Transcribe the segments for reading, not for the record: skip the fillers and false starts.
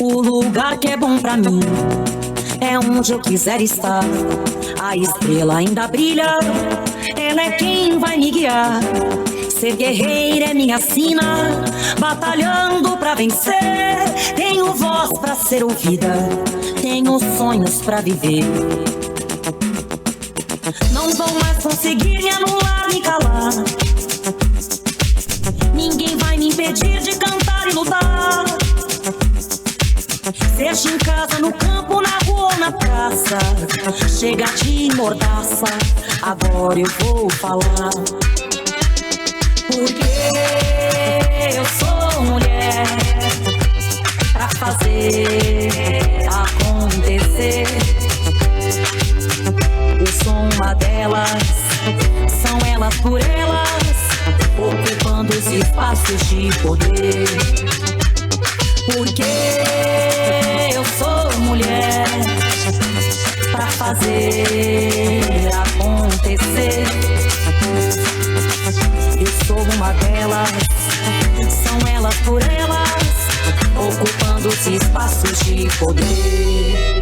O lugar que é bom pra mim é onde eu quiser estar. A estrela ainda brilha, ela é quem vai me guiar. Ser guerreira é minha sina, batalhando pra vencer. Tenho voz pra ser ouvida, tenho sonhos pra viver. Não vão mais conseguir me anular, me calar. Ninguém vai me impedir de cantar e lutar. Seja em casa, no campo, na rua ou na praça, chega de mordaça, agora eu vou falar. Porque eu sou mulher pra fazer acontecer. Eu sou uma delas, são elas por elas, ocupando os espaços de poder. Porque eu sou mulher pra fazer acontecer. Eu sou uma delas, são elas por elas, ocupando os espaços de poder.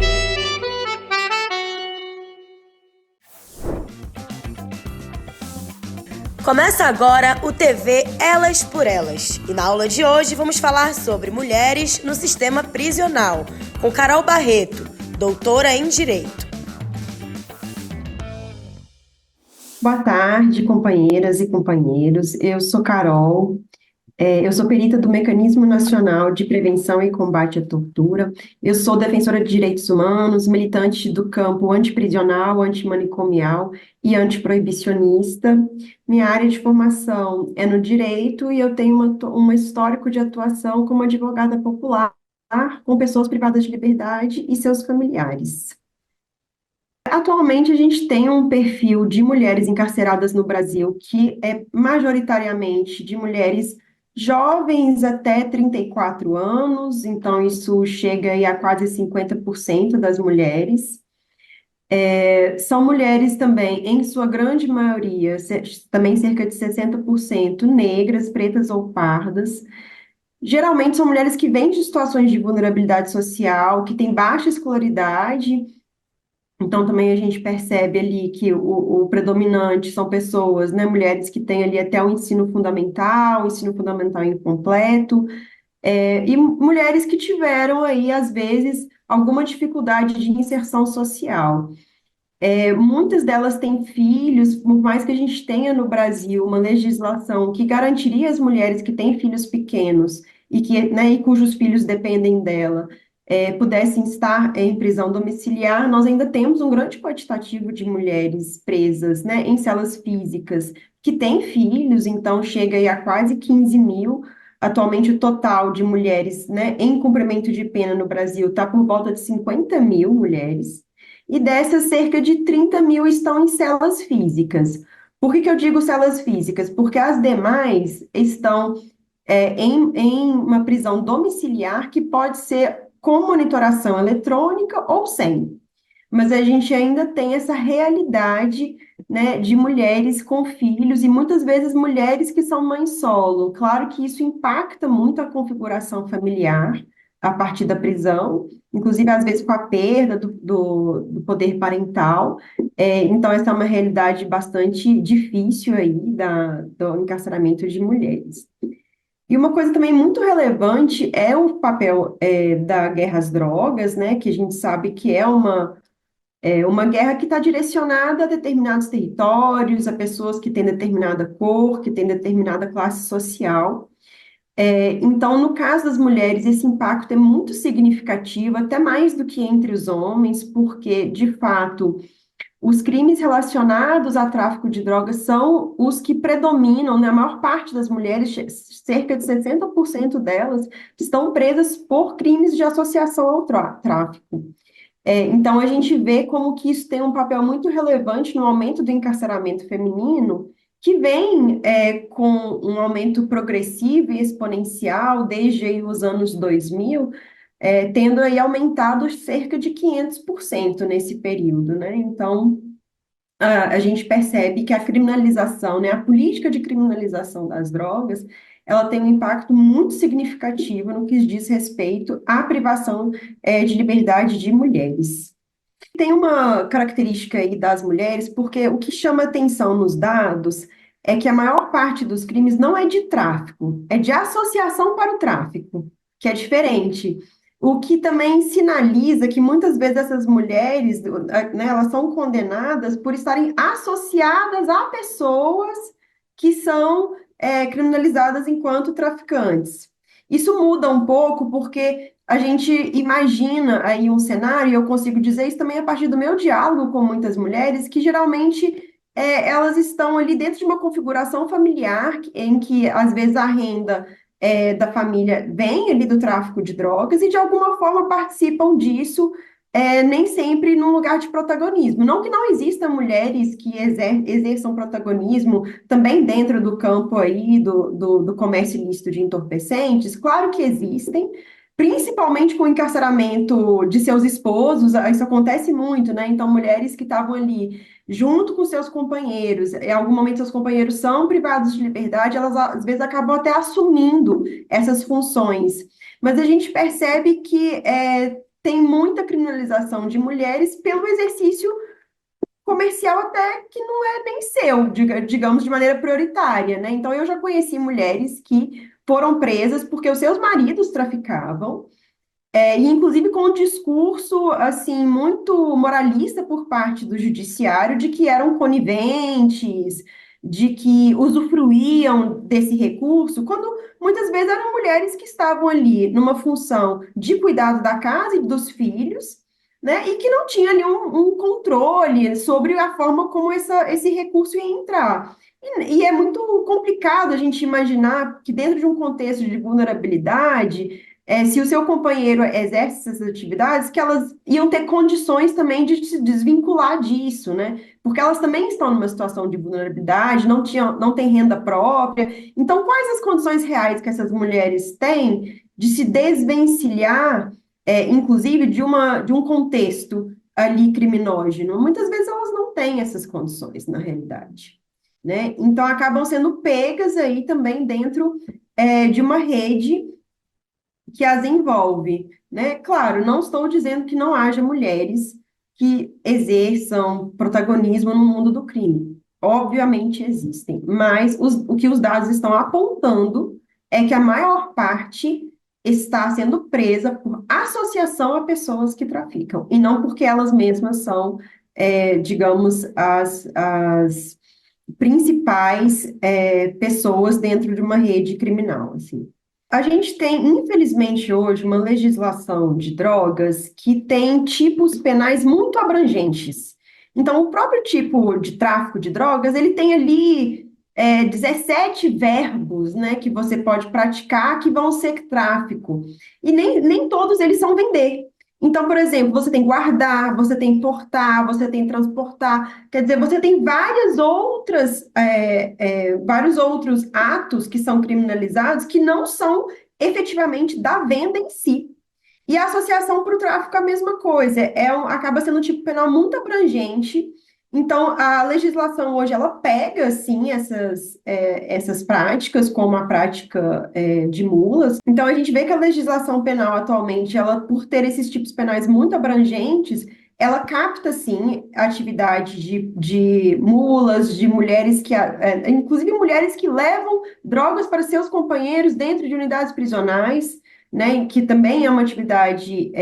Começa agora o TV Elas por Elas. E na aula de hoje vamos falar sobre mulheres no sistema prisional, com Carol Barreto, doutora em Direito. Boa tarde, companheiras e companheiros. Eu sou Carol, eu sou perita do Mecanismo Nacional de Prevenção e Combate à Tortura. Eu sou defensora de direitos humanos, militante do campo antiprisional, antimanicomial e antiproibicionista. Minha área de formação é no direito e eu tenho um histórico de atuação como advogada popular com pessoas privadas de liberdade e seus familiares. Atualmente, a gente tem um perfil de mulheres encarceradas no Brasil que é majoritariamente de mulheres jovens até 34 anos, então isso chega aí a quase 50% das mulheres. São mulheres também, em sua grande maioria, também cerca de 60% negras, pretas ou pardas. Geralmente são mulheres que vêm de situações de vulnerabilidade social, que têm baixa escolaridade. Então, também a gente percebe ali que o predominante são pessoas, né, mulheres que têm ali até o ensino fundamental incompleto, e mulheres que tiveram aí, às vezes, alguma dificuldade de inserção social. Muitas delas têm filhos, por mais que a gente tenha no Brasil uma legislação que garantiria às mulheres que têm filhos pequenos e né, e cujos filhos dependem dela, pudessem estar em prisão domiciliar, nós ainda temos um grande quantitativo de mulheres presas, né, em celas físicas que têm filhos, então chega aí a quase 15 mil. Atualmente, o total de mulheres, né, em cumprimento de pena no Brasil está por volta de 50 mil mulheres. E dessas, cerca de 30 mil estão em celas físicas. Por que eu digo celas físicas? Porque as demais estão em uma prisão domiciliar que pode ser com monitoração eletrônica ou sem. Mas a gente ainda tem essa realidade, né, de mulheres com filhos e muitas vezes mulheres que são mães solo. Claro que isso impacta muito a configuração familiar a partir da prisão, inclusive às vezes com a perda do poder parental. Então, essa é uma realidade bastante difícil aí do encarceramento de mulheres. E uma coisa também muito relevante é o papel da guerra às drogas, né, que a gente sabe que é uma guerra que está direcionada a determinados territórios, a pessoas que têm determinada cor, que têm determinada classe social. Então, no caso das mulheres, esse impacto é muito significativo, até mais do que entre os homens, porque, de fato, os crimes relacionados a tráfico de drogas são os que predominam, né? A maior parte das mulheres, cerca de 60% delas, estão presas por crimes de associação ao tráfico. Então, a gente vê como que isso tem um papel muito relevante no aumento do encarceramento feminino, que vem com um aumento progressivo e exponencial desde aí os anos 2000, tendo aí aumentado cerca de 500% nesse período, né? Então, a gente percebe que a criminalização, né, a política de criminalização das drogas, ela tem um impacto muito significativo no que diz respeito à privação, de liberdade de mulheres. Tem uma característica aí das mulheres, porque o que chama atenção nos dados é que a maior parte dos crimes não é de tráfico, é de associação para o tráfico, que é diferente. O que também sinaliza que muitas vezes essas mulheres, né, elas são condenadas por estarem associadas a pessoas que são, criminalizadas enquanto traficantes. Isso muda um pouco porque a gente imagina aí um cenário, e eu consigo dizer isso também a partir do meu diálogo com muitas mulheres, que geralmente elas estão ali dentro de uma configuração familiar em que às vezes a renda da família vem ali do tráfico de drogas e de alguma forma participam disso, nem sempre num lugar de protagonismo. Não que não existam mulheres que exerçam protagonismo também dentro do campo aí do comércio ilícito de entorpecentes, claro que existem, principalmente com o encarceramento de seus esposos, isso acontece muito, né? Então, mulheres que estavam ali junto com seus companheiros, em algum momento seus companheiros são privados de liberdade, elas às vezes acabam até assumindo essas funções. Mas a gente percebe que tem muita criminalização de mulheres pelo exercício comercial até que não é nem seu, digamos, de maneira prioritária, né? Então, eu já conheci mulheres que foram presas porque os seus maridos traficavam, e inclusive com um discurso, assim, muito moralista por parte do judiciário de que eram coniventes, de que usufruíam desse recurso, quando muitas vezes eram mulheres que estavam ali numa função de cuidado da casa e dos filhos, né, e que não tinha ali um controle sobre a forma como esse recurso ia entrar. E é muito complicado a gente imaginar que dentro de um contexto de vulnerabilidade, se o seu companheiro exerce essas atividades, que elas iam ter condições também de se desvincular disso, né? Porque elas também estão numa situação de vulnerabilidade, não têm renda própria. Então, quais as condições reais que essas mulheres têm de se desvencilhar, inclusive, de um contexto ali criminógeno? Muitas vezes elas não têm essas condições, na realidade, né? Então, acabam sendo pegas aí também dentro, de uma rede que as envolve, né? Claro, não estou dizendo que não haja mulheres que exerçam protagonismo no mundo do crime. Obviamente existem, mas o que os dados estão apontando é que a maior parte está sendo presa por associação a pessoas que traficam, e não porque elas mesmas são, digamos, as principais, pessoas dentro de uma rede criminal, assim. A gente tem, infelizmente, hoje uma legislação de drogas que tem tipos penais muito abrangentes. Então, o próprio tipo de tráfico de drogas, ele tem ali 17 verbos, né, que você pode praticar que vão ser tráfico. E nem todos eles são vender. Então, por exemplo, você tem guardar, você tem portar, você tem transportar. Quer dizer, você tem vários outros atos que são criminalizados que não são efetivamente da venda em si. E a associação para o tráfico é a mesma coisa, acaba sendo um tipo penal muito abrangente. Então, a legislação hoje, ela pega, assim, essas práticas, como a prática, de mulas. Então, a gente vê que a legislação penal atualmente, ela, por ter esses tipos penais muito abrangentes, ela capta, sim, a atividade de mulas, de mulheres inclusive mulheres que levam drogas para seus companheiros dentro de unidades prisionais, né, que também é uma atividade,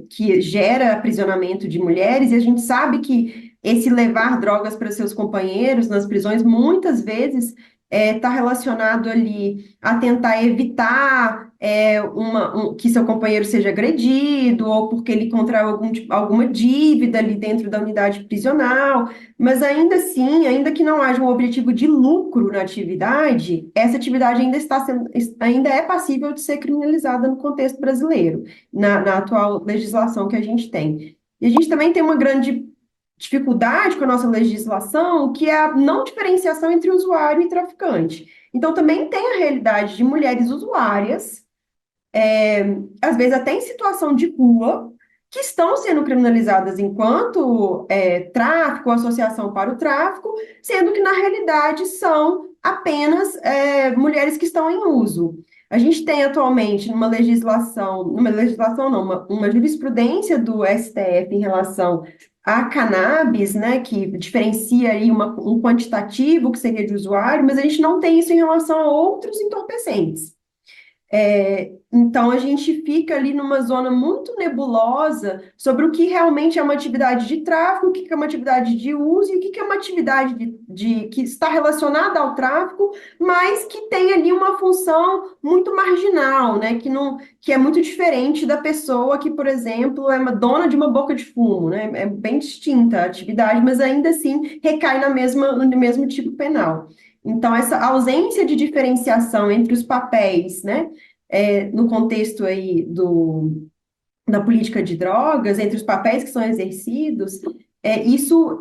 que gera aprisionamento de mulheres, e a gente sabe que esse levar drogas para seus companheiros nas prisões, muitas vezes, está relacionado ali a tentar evitar, que seu companheiro seja agredido, ou porque ele contraiu alguma dívida ali dentro da unidade prisional, mas ainda assim, ainda que não haja um objetivo de lucro na atividade, essa atividade ainda é passível de ser criminalizada no contexto brasileiro, na atual legislação que a gente tem. E a gente também tem uma grande dificuldade com a nossa legislação, que é a não diferenciação entre usuário e traficante. Então, também tem a realidade de mulheres usuárias, às vezes até em situação de rua, que estão sendo criminalizadas enquanto tráfico, associação para o tráfico, sendo que, na realidade, são apenas mulheres que estão em uso. A gente tem atualmente uma jurisprudência do STF em relação a cannabis, né, que diferencia aí um quantitativo que seria de usuário, mas a gente não tem isso em relação a outros entorpecentes. Então, a gente fica ali numa zona muito nebulosa sobre o que realmente é uma atividade de tráfico, o que é uma atividade de uso e o que é uma atividade que está relacionada ao tráfico, mas que tem ali uma função muito marginal, né? Que é muito diferente da pessoa que, por exemplo, é uma dona de uma boca de fumo, né? É bem distinta a atividade, mas ainda assim recai no mesmo tipo penal. Então, essa ausência de diferenciação entre os papéis, né, no contexto aí da política de drogas, entre os papéis que são exercidos, isso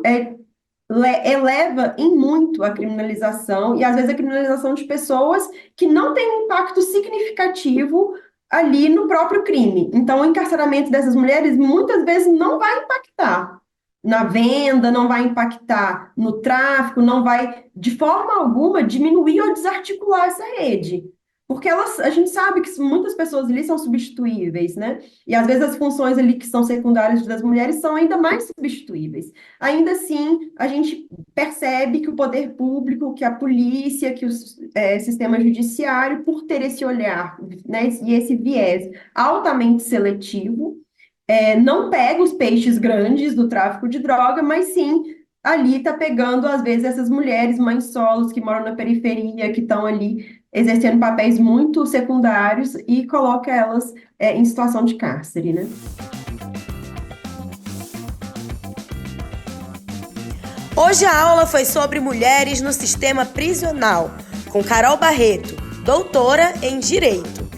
eleva em muito a criminalização, e às vezes a criminalização de pessoas que não têm um impacto significativo ali no próprio crime. Então, o encarceramento dessas mulheres muitas vezes não vai impactar na venda, não vai impactar no tráfico, não vai, de forma alguma, diminuir ou desarticular essa rede. Porque a gente sabe que muitas pessoas ali são substituíveis, né? E às vezes as funções ali que são secundárias das mulheres são ainda mais substituíveis. Ainda assim, a gente percebe que o poder público, que a polícia, que o sistema judiciário, por ter esse olhar, né, e esse viés altamente seletivo, não pega os peixes grandes do tráfico de droga, mas sim ali está pegando, às vezes, essas mulheres mães solos que moram na periferia, que estão ali exercendo papéis muito secundários e coloca elas em situação de cárcere, né? Hoje a aula foi sobre mulheres no sistema prisional, com Carol Barreto, doutora em Direito.